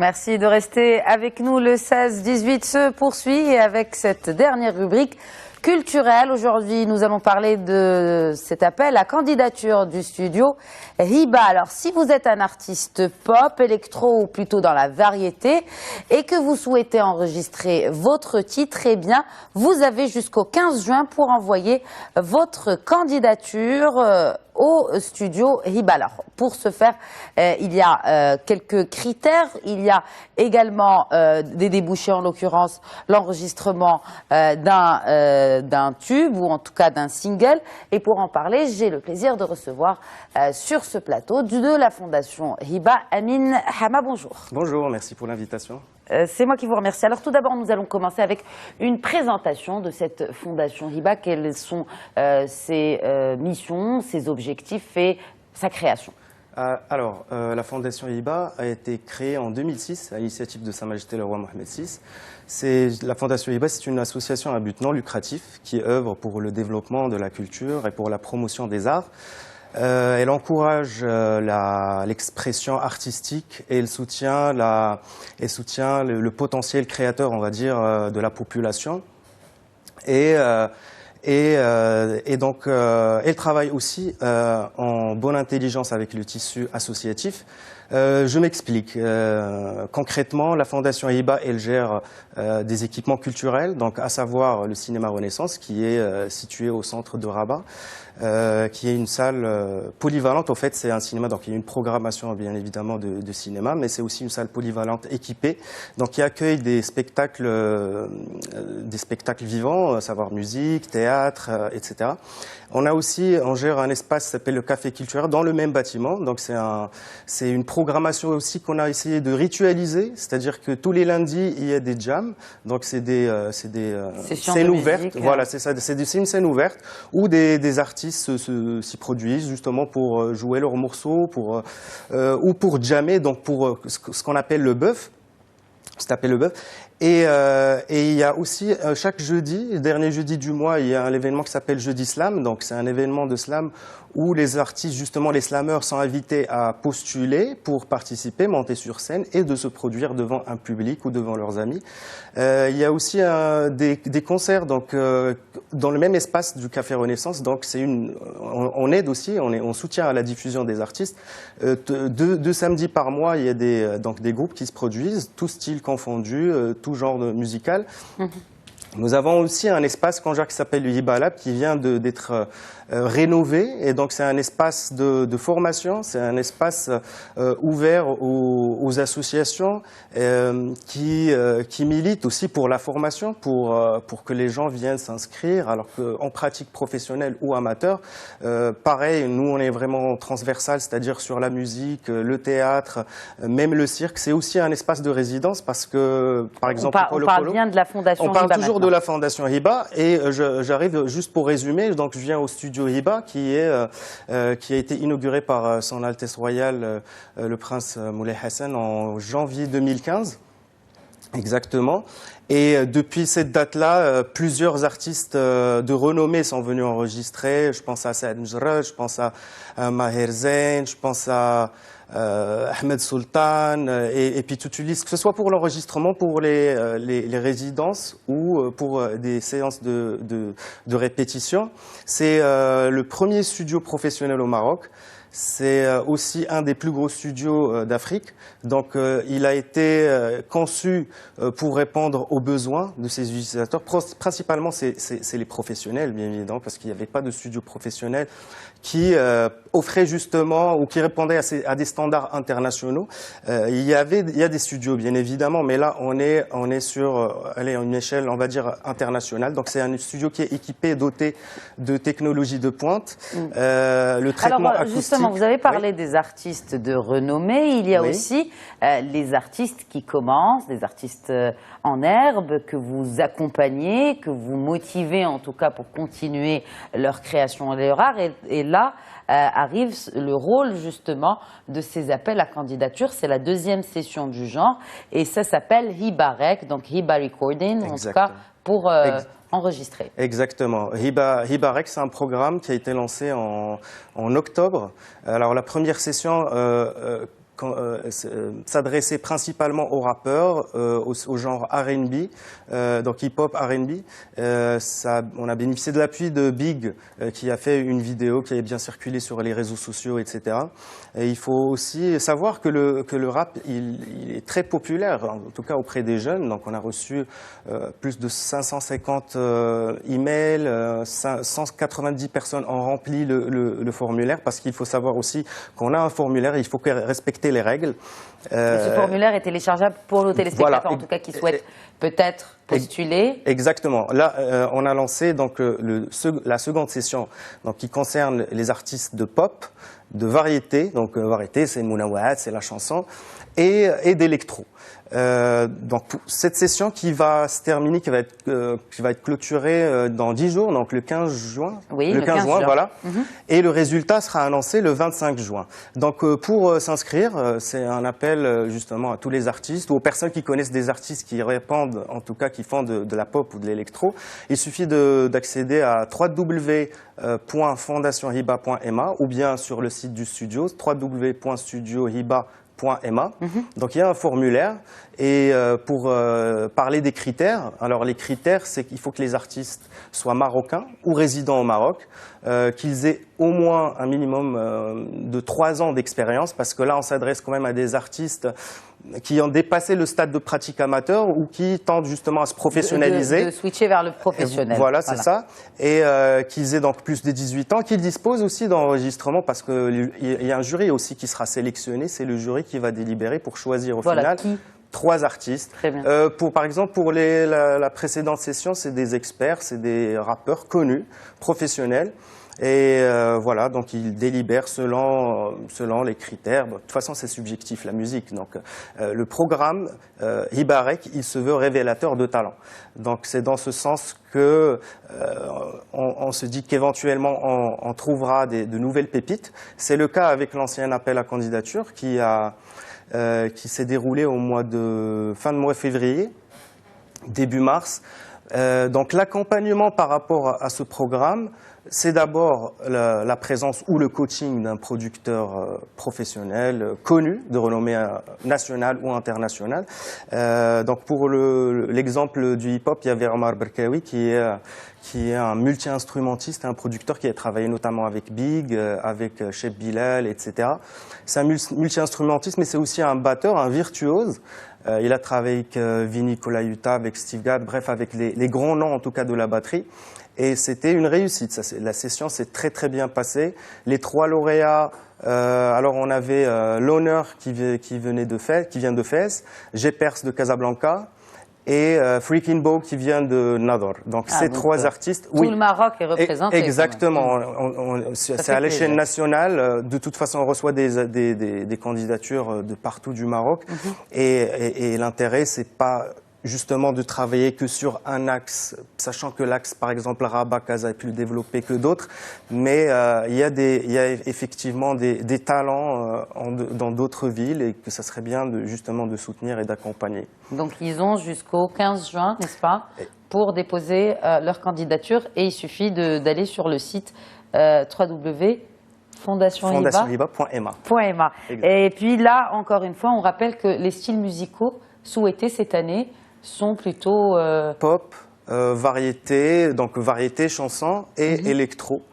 Merci de rester avec nous. Le 16-18 se poursuit et avec cette dernière rubrique culturelle. Aujourd'hui, nous allons parler de cet appel à candidature du studio Hiba. Alors, si vous êtes un artiste pop, électro ou plutôt dans la variété et que vous souhaitez enregistrer votre titre, eh bien, vous avez jusqu'au 15 juin pour envoyer votre candidature au studio Hiba. Alors, pour ce faire, il y a quelques critères. Il y a également des débouchés, en l'occurrence l'enregistrement d'un tube ou en tout cas d'un single. Et pour en parler, j'ai le plaisir de recevoir sur ce plateau de la Fondation Hiba, Amin Hama. Bonjour. Bonjour, merci pour l'invitation. C'est moi qui vous remercie. Alors tout d'abord, nous allons commencer avec une présentation de cette Fondation Hiba. Quelles sont ses missions, ses objectifs et sa création? La Fondation Hiba a été créée en 2006 à l'initiative de Sa Majesté le Roi Mohammed VI. La Fondation Hiba, c'est une association à but non lucratif qui œuvre pour le développement de la culture et pour la promotion des arts. Elle encourage l'expression artistique et elle soutient le potentiel créateur, on va dire, de la population. Et donc, elle travaille aussi en bonne intelligence avec le tissu associatif. Je m'explique. Concrètement, la Fondation Hiba, elle gère des équipements culturels, donc à savoir le cinéma Renaissance, qui est situé au centre de Rabat, qui est une salle polyvalente. En fait, c'est un cinéma, donc il y a une programmation bien évidemment de cinéma, mais c'est aussi une salle polyvalente équipée, donc qui accueille des spectacles vivants, à savoir musique, théâtre, etc. On gère un espace qui s'appelle le Café Culturel dans le même bâtiment. Donc c'est une programmation aussi qu'on a essayé de ritualiser, c'est-à-dire que tous les lundis il y a des jams. Donc c'est des scènes ouvertes. Voilà, c'est ça. C'est une scène ouverte où des artistes s'y produisent justement pour jouer leurs morceaux, ou pour jammer, donc pour ce qu'on appelle le bœuf. C'est appelé le bœuf. Et il y a aussi chaque jeudi, le dernier jeudi du mois, il y a un événement qui s'appelle Jeudi Slam. Donc c'est un événement de slam où les artistes, justement les slameurs, sont invités à postuler pour participer, monter sur scène et de se produire devant un public ou devant leurs amis. Il y a aussi des concerts donc dans le même espace du Café Renaissance. Donc on aide aussi, on soutient à la diffusion des artistes. Deux samedis par mois, il y a des groupes qui se produisent, tous styles confondus, tout genre musical. Nous avons aussi un espace conjoint qui s'appelle le Hiba Lab qui vient d'être rénové, et donc c'est un espace de formation, c'est un espace ouvert aux associations qui militent aussi pour la formation, pour que les gens viennent s'inscrire, alors qu'en pratique professionnelle ou amateur, pareil, nous on est vraiment transversal, c'est-à-dire sur la musique, le théâtre, même le cirque. C'est aussi un espace de résidence parce que, par exemple, on parle bien de la Fondation Hiba. On parle toujours de la Fondation Hiba, et j'arrive juste pour résumer. Donc je viens au studio Hiba qui a été inauguré par Son Altesse Royale le Prince Moulay Hassan en janvier 2015. Exactement. Et depuis cette date-là, plusieurs artistes de renommée sont venus enregistrer. Je pense à Saad Njrad, je pense à Maher Zain, je pense à Ahmed Sultan, et puis toute une liste, que ce soit pour l'enregistrement, pour les résidences ou pour des séances de répétition. C'est le premier studio professionnel au Maroc. C'est aussi un des plus gros studios d'Afrique. Donc il a été conçu pour répondre aux besoins de ses utilisateurs. Principalement, c'est les professionnels, bien évidemment, parce qu'il n'y avait pas de studio professionnel qui offrait justement ou qui répondait à des standards internationaux. Il y a des studios, bien évidemment, mais là, on est sur une échelle, on va dire, internationale. Donc c'est un studio qui est équipé, doté de technologies de pointe. Le traitement acoustique. Justement, vous avez parlé des artistes de renommée. Il y a aussi les artistes qui commencent, des artistes en herbe que vous accompagnez, que vous motivez en tout cas pour continuer leur création et leur art. Et là arrive le rôle justement de ces appels à candidature. C'est la deuxième session du genre et ça s'appelle Hibarek, donc Hiba Recording, en tout cas pour enregistrer. Exactement. Hibarek, c'est un programme qui a été lancé en octobre. Alors la première session s'adressait principalement aux rappeurs, au genre R&B, donc hip-hop R&B. On a bénéficié de l'appui de Big, qui a fait une vidéo qui avait bien circulé sur les réseaux sociaux, etc. Et il faut aussi savoir que le rap, il est très populaire, en tout cas auprès des jeunes. Donc on a reçu plus de 550 emails, 190 personnes ont rempli le formulaire, parce qu'il faut savoir aussi qu'on a un formulaire, il faut respecter les règles. Ce formulaire est téléchargeable pour nos téléspectateurs, voilà, en tout cas qui souhaitent peut-être postuler. Exactement. Là, on a lancé donc la seconde session, donc qui concerne les artistes de pop, de variété. Donc variété, c'est Mounawat, c'est la chanson, et d'électro. Donc cette session qui va se terminer, qui va être clôturée dans 10 jours, donc le 15 juin. Oui, le 15 juin, voilà. Et le résultat sera annoncé le 25 juin. Donc pour s'inscrire, c'est un appel justement à tous les artistes ou aux personnes qui connaissent des artistes qui répondent, en tout cas qui font de la pop ou de l'électro. Il suffit d'accéder à www.fondationhiba.ma ou bien sur le site du studio, www.studiohiba.ma. Donc il y a un formulaire, et pour parler des critères, alors les critères, c'est qu'il faut que les artistes soient marocains ou résidents au Maroc, qu'ils aient au moins un minimum de 3 ans d'expérience, parce que là on s'adresse quand même à des artistes qui ont dépassé le stade de pratique amateur ou qui tentent justement à se professionnaliser. De switcher vers le professionnel. Voilà, c'est ça. Et qu'ils aient donc plus de 18 ans, qu'ils disposent aussi d'enregistrement, parce qu'il y a un jury aussi qui sera sélectionné. C'est le jury qui va délibérer pour choisir au final 3 artistes. Très bien. Par exemple, pour la précédente session, c'est des experts, c'est des rappeurs connus, professionnels. Et voilà, donc ils délibèrent selon les critères. Bon, de toute façon, c'est subjectif, la musique. Donc, le programme Hibarek, il se veut révélateur de talent. Donc, c'est dans ce sens que on se dit qu'éventuellement on trouvera de nouvelles pépites. C'est le cas avec l'ancien appel à candidature qui s'est déroulé au fin de mois février, début mars. Donc, l'accompagnement par rapport à ce programme, c'est d'abord la présence ou le coaching d'un producteur professionnel connu, de renommée nationale ou internationale. Donc pour l'exemple du hip-hop, il y avait Omar Berkawi qui est un multi-instrumentiste, un producteur qui a travaillé notamment avec Big, avec Cheb Bilal, etc. C'est un multi-instrumentiste, mais c'est aussi un batteur, un virtuose. Il a travaillé avec Vinny Colaiuta, avec Steve Gadd, bref, avec les grands noms en tout cas de la batterie. Et c'était une réussite. La session s'est très très bien passée. Les 3 lauréats, alors on avait l'honneur qui vient de Fès, Jepers de Casablanca et Freaking Bow qui vient de Nador. Donc ces 3 artistes. Tout le Maroc est représenté. Exactement. C'est à l'échelle nationale. De toute façon, on reçoit des candidatures de partout du Maroc. Et l'intérêt, c'est pas justement de travailler que sur un axe, sachant que l'axe, par exemple, Rabat-Casa est plus développé que d'autres, mais il y a effectivement des talents dans d'autres villes, et que ça serait bien justement de soutenir et d'accompagner. Donc ils ont jusqu'au 15 juin, n'est-ce pas, pour déposer leur candidature, et il suffit d'aller sur le site www.fondationhiba.ma. Et puis là, encore une fois, on rappelle que les styles musicaux souhaités cette année sont plutôt pop, variété, donc variété, chanson et électro.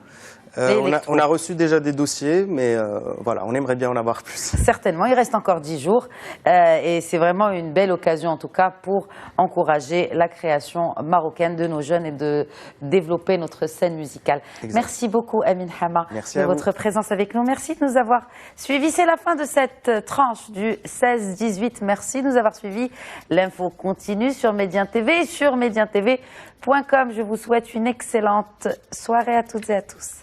On a reçu déjà des dossiers, mais voilà, on aimerait bien en avoir plus. Certainement, il reste encore 10 jours et c'est vraiment une belle occasion en tout cas pour encourager la création marocaine de nos jeunes et de développer notre scène musicale. Exact. Merci beaucoup Amin Hama de votre présence avec nous. Merci de nous avoir suivis. C'est la fin de cette tranche du 16-18. Merci de nous avoir suivis. L'info continue sur Médien TV et sur medientv.com. Je vous souhaite une excellente soirée à toutes et à tous.